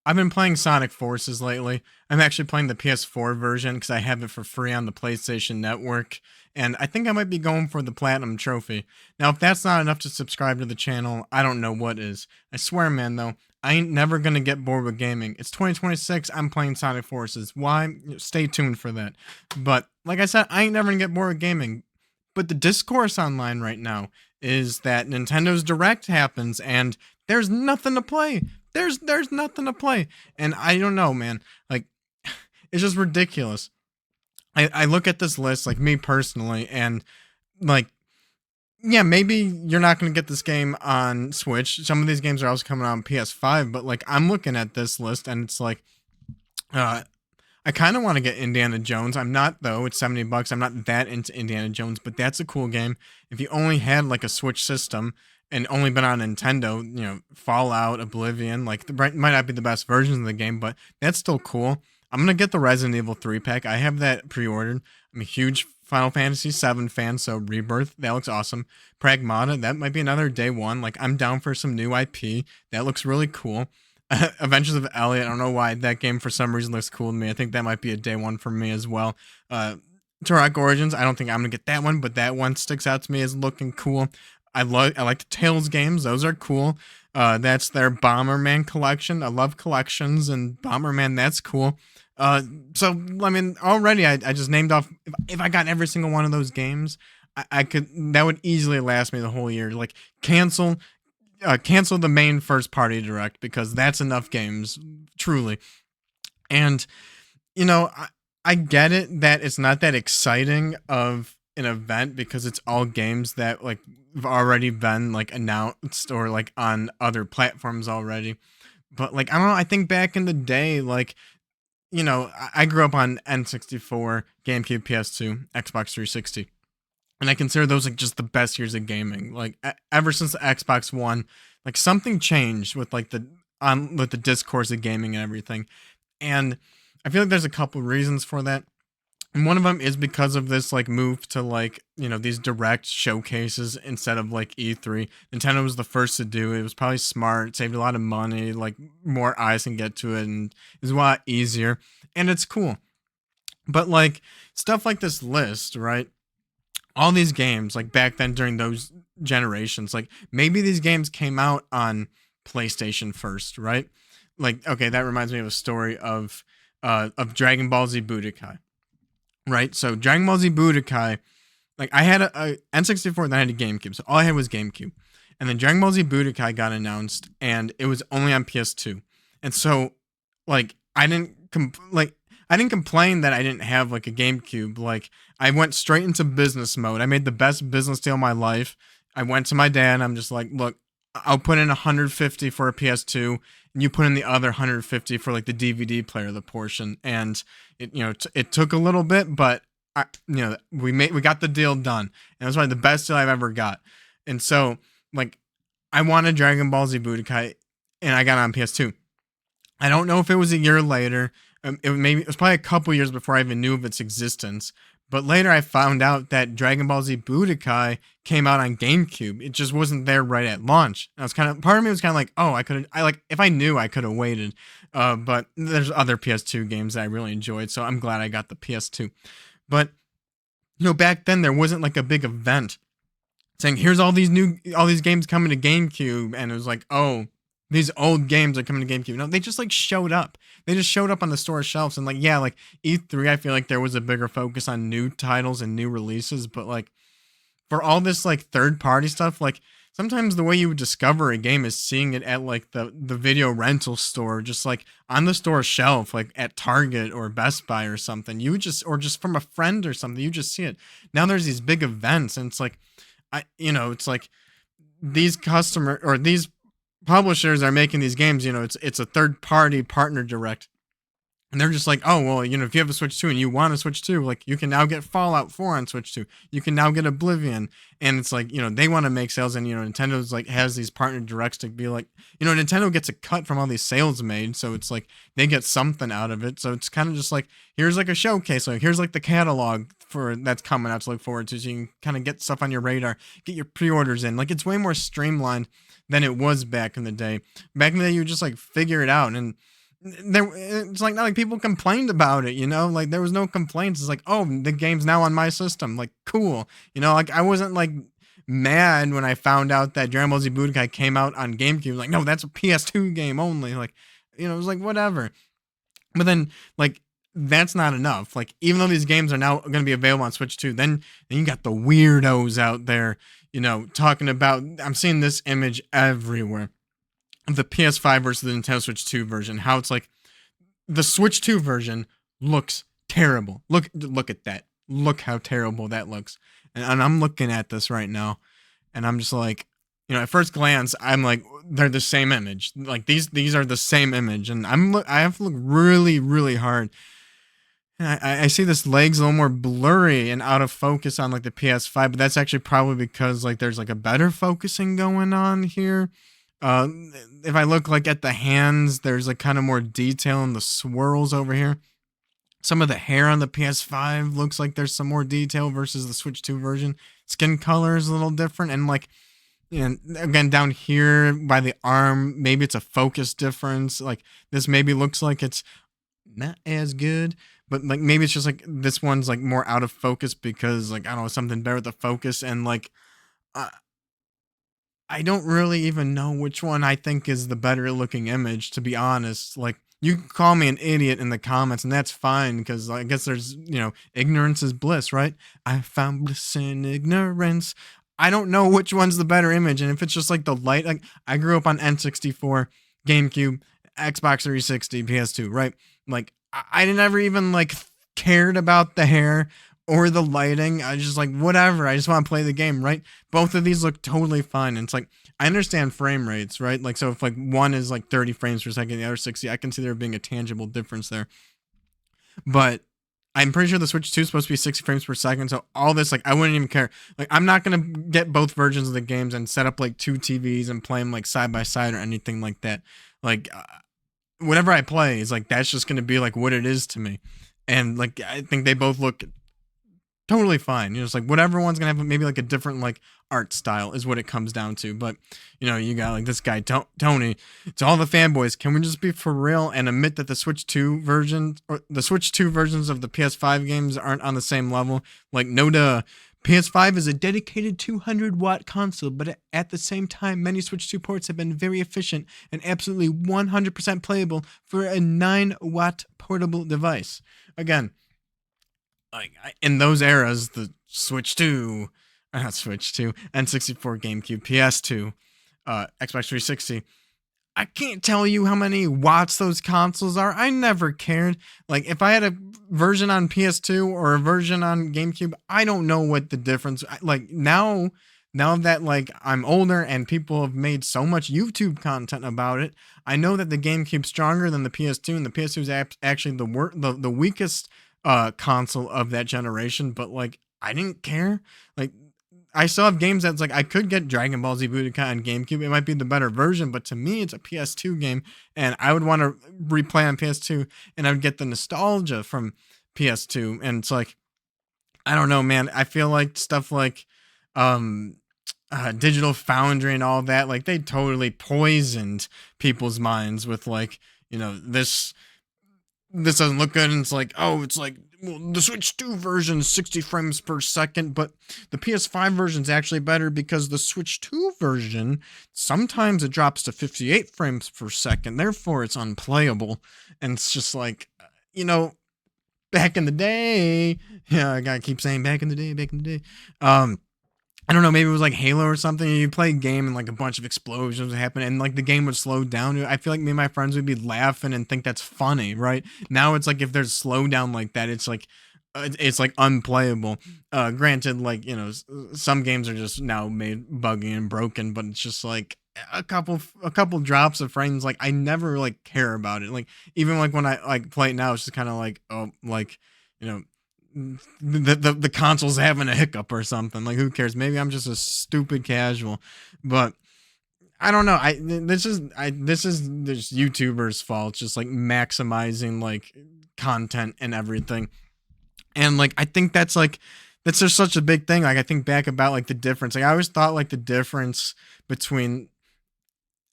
I've been playing Sonic Forces lately. I'm actually playing the PS4 version because I have it for free on the PlayStation Network, and I think I might be going for the Platinum Trophy. Now, if that's not enough to subscribe to the channel, I don't know what is. I swear, man, though, I ain't never gonna get bored with gaming. It's 2026, I'm playing Sonic Forces. Why? Stay tuned for that. But, like I said, I ain't never gonna get bored with gaming. But the discourse online right now is that Nintendo's Direct happens and there's nothing to play. There's nothing to play. And I don't know, man. Like it's just ridiculous. I look at this list, like me personally, and like yeah, maybe you're not gonna get this game on Switch. Some of these games are also coming out on PS5, but like I'm looking at this list and it's like uh I kind of want to get Indiana Jones. I'm not though. It's $70. I'm not that into Indiana Jones, but that's a cool game. If you only had like a Switch system and only been on Nintendo, Fallout, Oblivion, like might not be the best versions of the game, but that's still cool. I'm gonna get the Resident Evil 3 pack. I have that pre-ordered. I'm a huge Final Fantasy 7 fan, so Rebirth, that looks awesome. Pragmata, that might be another day one. Like I'm down for some new IP. That looks really cool. Adventures of Elliot. I don't know why that game for some reason looks cool to me. I think that might be a day one for me as well. Turok Origins. I don't think I'm gonna get that one, but that one sticks out to me as looking cool. I like the Tales games. Those are cool. That's their Bomberman collection. I love collections and Bomberman. That's cool. So I mean, already I just named off. If I got every single one of those games, I could. That would easily last me the whole year. Like cancel the main first party direct because that's enough games, truly. And I get it that it's not that exciting of an event because it's all games that like have already been like announced or like on other platforms already. But like I don't know, I think back in the day, like I grew up on N64, GameCube, PS2, Xbox 360, and I consider those like just the best years of gaming. Like ever since the Xbox One, like something changed with like the discourse of gaming and everything. And I feel like there's a couple reasons for that. And one of them is because of this like move to like, these direct showcases instead of like E3. Nintendo was the first to do it. It was probably smart, saved a lot of money, like more eyes can get to it and it's a lot easier. And it's cool. But like stuff like this list, right? All these games like back then during those generations, like maybe these games came out on PlayStation first, right? Like okay, that reminds me of a story of Dragon Ball Z Budokai, right? So Dragon Ball Z Budokai, like I had a N64, then I had a GameCube, so all I had was GameCube, and then Dragon Ball Z Budokai got announced, and it was only on PS2, and so like I didn't complain that I didn't have like a GameCube. Like I went straight into business mode. I made the best business deal of my life. I went to my dad and I'm just like, look, I'll put in 150 for a PS2 and you put in the other 150 for like the DVD player, the portion. And it took a little bit, but we got the deal done. And it was probably the best deal I've ever got. And so like I wanted Dragon Ball Z Budokai and I got it on PS2. I don't know if it was a year later. It was probably a couple years before I even knew of its existence. But later I found out that Dragon Ball Z Budokai came out on GameCube. It just wasn't there right at launch. And I was part of me was kind of like, oh, if I knew I could have waited. But there's other PS2 games that I really enjoyed, so I'm glad I got the PS2. But back then there wasn't like a big event saying here's all these games coming to GameCube, and it was like, oh, these old games are coming to GameCube. No, they just like showed up. They just showed up on the store shelves, and like yeah, like E3, I feel like there was a bigger focus on new titles and new releases, but like for all this like third party stuff, like sometimes the way you would discover a game is seeing it at like the video rental store, just like on the store shelf, like at Target or Best Buy or something. You would just or just from a friend or something, you just see it. Now there's these big events, and it's like it's like these customer or these publishers are making these games, it's a third party partner direct. And they're just like, oh, well, if you have a Switch 2 and you want a Switch 2, like you can now get Fallout 4 on Switch 2. You can now get Oblivion. And it's like, they want to make sales and, Nintendo's like has these partner directs to be like, Nintendo gets a cut from all these sales made. So it's like they get something out of it. So it's kind of just like, here's like a showcase. Like here's like the catalog for that's coming out to look forward to. So you can kind of get stuff on your radar, get your pre-orders in. Like it's way more streamlined than it was back in the day. Back in the day, you would just like figure it out. And it's like not like people complained about it, like there was no complaints. It's like, oh, the game's now on my system, like cool, like I wasn't like mad when I found out that Dragon Ball Z Budokai came out on GameCube. Like, no, that's a PS2 game only. Like, it was like whatever. But then, like, that's not enough. Like, even though these games are now going to be available on Switch 2, then you got the weirdos out there, talking about. I'm seeing this image everywhere of the PS5 versus the Nintendo Switch 2 version. How it's like the Switch 2 version looks terrible. Look at that. Look how terrible that looks. And I'm looking at this right now, and I'm just like, at first glance, I'm like, they're the same image. Like these are the same image, and I have to look really, really hard. And I see this leg's a little more blurry and out of focus on like the PS5, but that's actually probably because like there's like a better focusing going on here. Uh, if I look like at the hands, there's like kind of more detail in the swirls over here. Some of the hair on the PS5 looks like there's some more detail versus the Switch 2 version. Skin color is a little different, and like, and again down here by the arm, maybe it's a focus difference. Like this maybe looks like it's not as good, but like maybe it's just like this one's like more out of focus because like I don't know, something better with the focus. And like uh, I don't really even know which one I think is the better looking image, to be honest. Like, you can call me an idiot in the comments, and that's fine because I guess there's, ignorance is bliss, right? I found bliss in ignorance. I don't know which one's the better image, and if it's just like the light, like I grew up on N64, GameCube, Xbox 360, PS2, right? Like I didn't ever even like cared about the hair or the lighting. I just like whatever. I just want to play the game, right? Both of these look totally fine. And it's like I understand frame rates, right? Like so if like one is like 30 frames per second, the other 60, I can see there being a tangible difference there. But I'm pretty sure the Switch 2 is supposed to be 60 frames per second. So all this, like, I wouldn't even care. Like, I'm not gonna get both versions of the games and set up like two TVs and play them like side by side or anything like that. Like, whatever I play is like that's just gonna be like what it is to me. And like I think they both look totally fine. It's like whatever one's gonna have maybe like a different like art style is what it comes down to. But you got like this guy Tony. To all the fanboys, can we just be for real and admit that the Switch 2 version or the Switch 2 versions of the PS5 games aren't on the same level? Like, no duh. PS5 is a dedicated 200-watt console, but at the same time, many Switch 2 ports have been very efficient and absolutely 100% playable for a 9-watt portable device. Again, like in those eras, the Switch 2, not Switch 2, N64, GameCube, PS2, Xbox 360. I can't tell you how many watts those consoles are. I never cared. Like if I had a version on PS2 or a version on GameCube, I don't know what the difference. Like now that like I'm older and people have made so much YouTube content about it, I know that the GameCube's stronger than the PS2, and the PS2 is actually the weakest console of that generation. But like I didn't care. Like I still have games that's like I could get Dragon Ball Z Budokai on GameCube. It might be the better version, but to me, it's a PS2 game, and I would want to replay on PS2, and I would get the nostalgia from PS2. And it's like I don't know, man. I feel like stuff like um Digital Foundry and all that, like they totally poisoned people's minds with like this doesn't look good, and it's like, oh, it's like, well, the Switch 2 version is 60 frames per second, but the PS5 version is actually better because the Switch 2 version, sometimes it drops to 58 frames per second, therefore it's unplayable. And it's just like, you know, back in the day, yeah, I gotta keep saying back in the day. I don't know, maybe it was like Halo or something. You play a game and like a bunch of explosions would happen and like the game would slow down. I feel like me and my friends would be laughing and think that's funny, right? Now it's like if there's slowdown like that, it's like unplayable. Granted, like, some games are just now made buggy and broken, but it's just like a couple drops of frames. Like I never like care about it. Like even like when I like play it now, it's just kind of like, oh, like, you know, the console's having a hiccup or something. Like who cares? Maybe I'm just a stupid casual, but I don't know. This is this YouTubers' fault. Just like maximizing like content and everything, and like I think that's just such a big thing. Like I think back about like the difference. Like I always thought like the difference between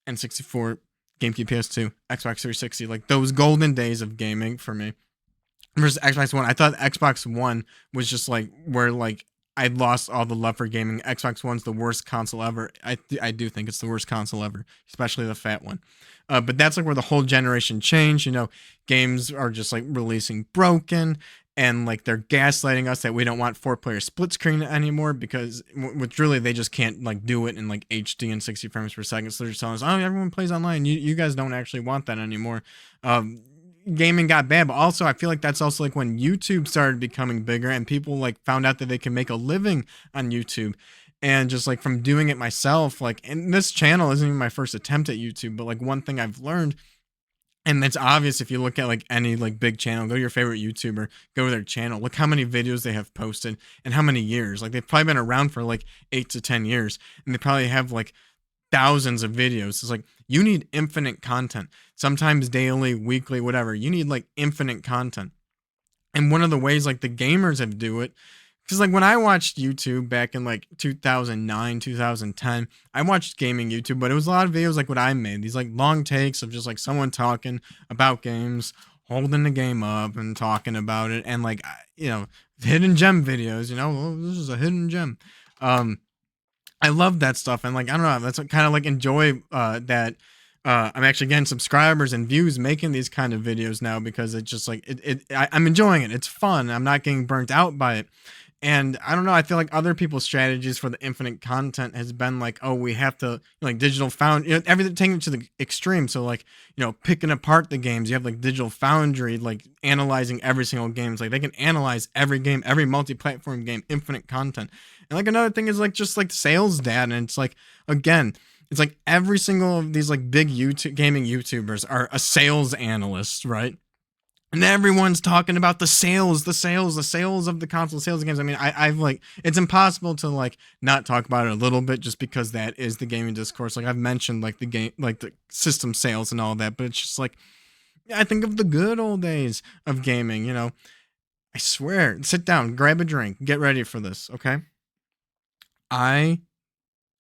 N64, GameCube, PS2, Xbox 360, like those golden days of gaming for me. Versus Xbox One. I thought Xbox One was just like where like I lost all the love for gaming. Xbox One's the worst console ever. I do think it's the worst console ever, especially the fat one. But that's like where the whole generation changed. You know, games are just like releasing broken, and like they're gaslighting us that we don't want 4-player split screen anymore because which really they just can't like do it in like HD and 60 frames per second. So they're just telling us, oh, everyone plays online. You guys don't actually want that anymore. Gaming got bad, but also I feel like that's also like when YouTube started becoming bigger and people like found out that they can make a living on YouTube. And just like from doing it myself, like, and this channel isn't even my first attempt at YouTube, but like one thing I've learned, and it's obvious if you look at like any like big channel, go to your favorite YouTuber, go to their channel, look how many videos they have posted and how many years. Like they've probably been around for like 8 to 10 years, and they probably have like thousands of videos. It's like you need infinite content, sometimes daily, weekly, whatever. You need like infinite content. And one of the ways like the gamers have do it, because like when I watched YouTube back in like 2009, 2010, I watched gaming YouTube, but it was a lot of videos like what I made, these like long takes of just like someone talking about games, holding the game up and talking about it, and like you know, hidden gem videos. You know, oh, this is a hidden gem. I love that stuff, and like I don't know, that's what kind of like enjoy that. I'm actually getting subscribers and views making these kind of videos now because it's just like I'm enjoying it. It's fun. I'm not getting burnt out by it. And I don't know, I feel like other people's strategies for the infinite content has been like, oh, we have to like digital found, you know, everything taking it to the extreme. So like, you know, picking apart the games, you have like digital foundry, like analyzing every single game. It's like they can analyze every game, every multi-platform game, infinite content. And like another thing is like just like sales data. And it's like, again, it's like every single of these like big YouTube gaming YouTubers are a sales analyst, right? And everyone's talking about the sales of the console, sales of games. I mean, I've like, it's impossible to like not talk about it a little bit just because that is the gaming discourse. Like I've mentioned like the game, like the system sales and all that, but it's just like, I think of the good old days of gaming, you know. I swear, sit down, grab a drink, get ready for this, okay? I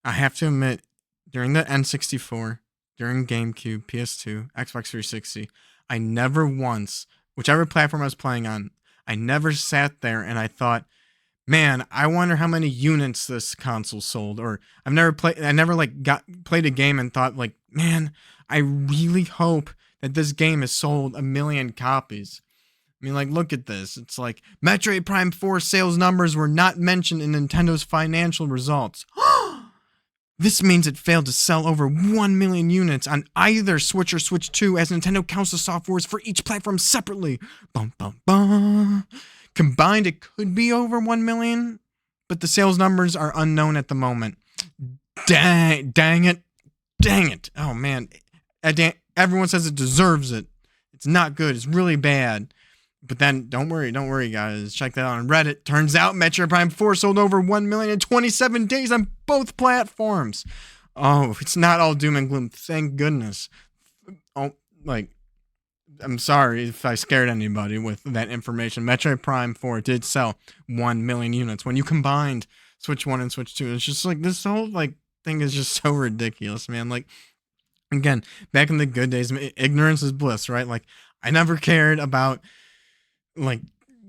have to admit, during the N64, during GameCube, PS2, Xbox 360, I never once, whichever platform I was playing on, I never sat there and I thought, man, I wonder how many units this console sold. Or I never like played a game and thought like, man, I really hope that this game has sold 1 million copies. I mean, like, look at this. It's like Metroid Prime 4 sales numbers were not mentioned in Nintendo's financial results. This means it failed to sell over 1 million units on either Switch or Switch 2 as Nintendo counts the softwares for each platform separately. Bum, bum, bum. Combined, it could be over 1 million, but the sales numbers are unknown at the moment. Dang it. Oh, man. Everyone says it deserves it. It's not good. It's really bad. But then, don't worry, guys. Check that out on Reddit. Turns out Metroid Prime 4 sold over 1 million in 27 days on both platforms. Oh, it's not all doom and gloom. Thank goodness. Oh, like, I'm sorry if I scared anybody with that information. Metroid Prime 4 did sell 1 million units. When you combined Switch 1 and Switch 2, it's just like, this whole, like, thing is just so ridiculous, man. Like, again, back in the good days, ignorance is bliss, right? Like, I never cared about like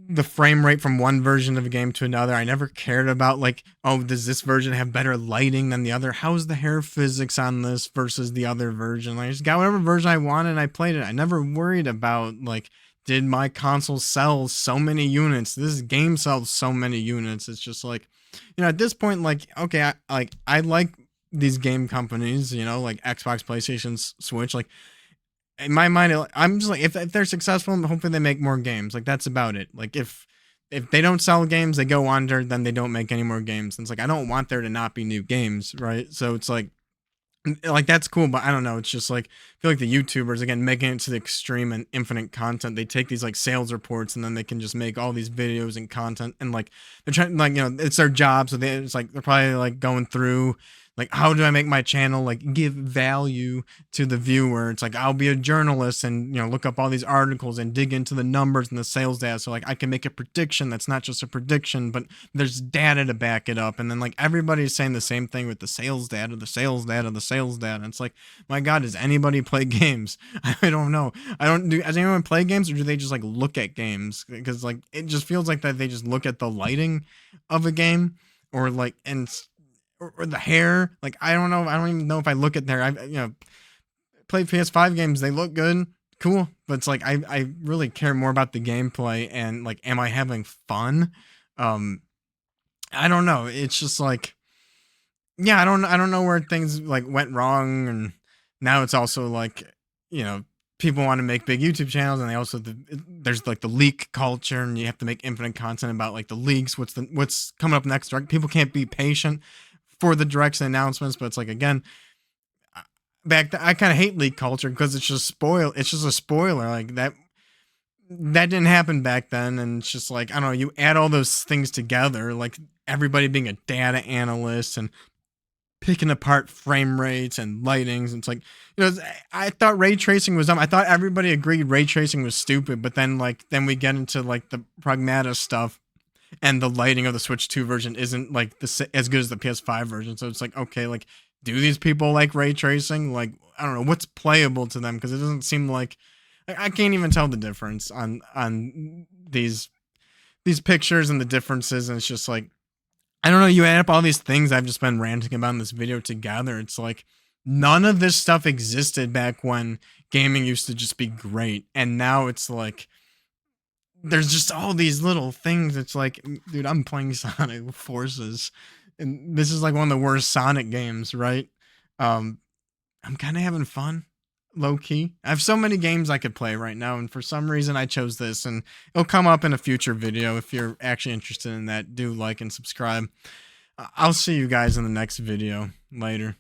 the frame rate from one version of a game to another. I never cared about like, oh, does this version have better lighting than the other? How's the hair physics on this versus the other version? Like, I just got whatever version I wanted and I played it. I never worried about like, did my console sell so many units? This game sells so many units. It's just like, you know, at this point, like, okay, I like these game companies, you know, like Xbox, PlayStation, Switch, like, in my mind, I'm just like, if they're successful, hopefully they make more games. Like, that's about it. Like, if they don't sell games, they go under, then they don't make any more games. And it's like, I don't want there to not be new games, right? So it's like that's cool, but I don't know. It's just like, I feel like the YouTubers, again, making it to the extreme and infinite content. They take these like sales reports and then they can just make all these videos and content. And like, they're trying, like, you know, it's their job. So it's like, they're probably like going through like how do I make my channel like give value to the viewer. It's like I'll be a journalist and look up all these articles and dig into the numbers and the sales data, so like I can make a prediction that's not just a prediction but there's data to back it up. And then like everybody's saying the same thing with the sales data, the sales data, the sales data. It's like, my god, does anybody play games? I don't know. I don't do Does anyone play games, or do they just like look at games? Because like it just feels like that they just look at the lighting of a game, or like or the hair. Like I don't know. I don't even know if I look at their. I play PS5 games. They look good, cool. But it's like I really care more about the gameplay and like, am I having fun? Um, I don't know. It's just like, yeah, I don't know where things like went wrong, and now it's also like, you know people want to make big YouTube channels, and they also there's like the leak culture, and you have to make infinite content about like the leaks, what's coming up next. People can't be patient for the directs and announcements. But it's like, again, I kind of hate leak culture because it's just a spoiler. Like that didn't happen back then, and it's just like, I don't know, you add all those things together, like everybody being a data analyst and picking apart frame rates and lightings. It's like, I thought ray tracing was dumb. I thought everybody agreed ray tracing was stupid, but then we get into like the pragmata stuff, and the lighting of the Switch 2 version isn't like as good as the PS5 version. So it's like, okay, like, do these people like ray tracing? Like, I don't know what's playable to them, because it doesn't seem like I can't even tell the difference on these pictures and the differences. And it's just like, I don't know, you add up all these things I've just been ranting about in this video together. It's like, none of this stuff existed back when gaming used to just be great. And now it's like, there's just all these little things. It's like, dude, I'm playing Sonic Forces, and this is like one of the worst Sonic games, right? Um, I'm kind of having fun, low key. I have so many games I could play right now, and for some reason I chose this, and it'll come up in a future video. If you're actually interested in that, do like and subscribe. I'll see you guys in the next video. Later.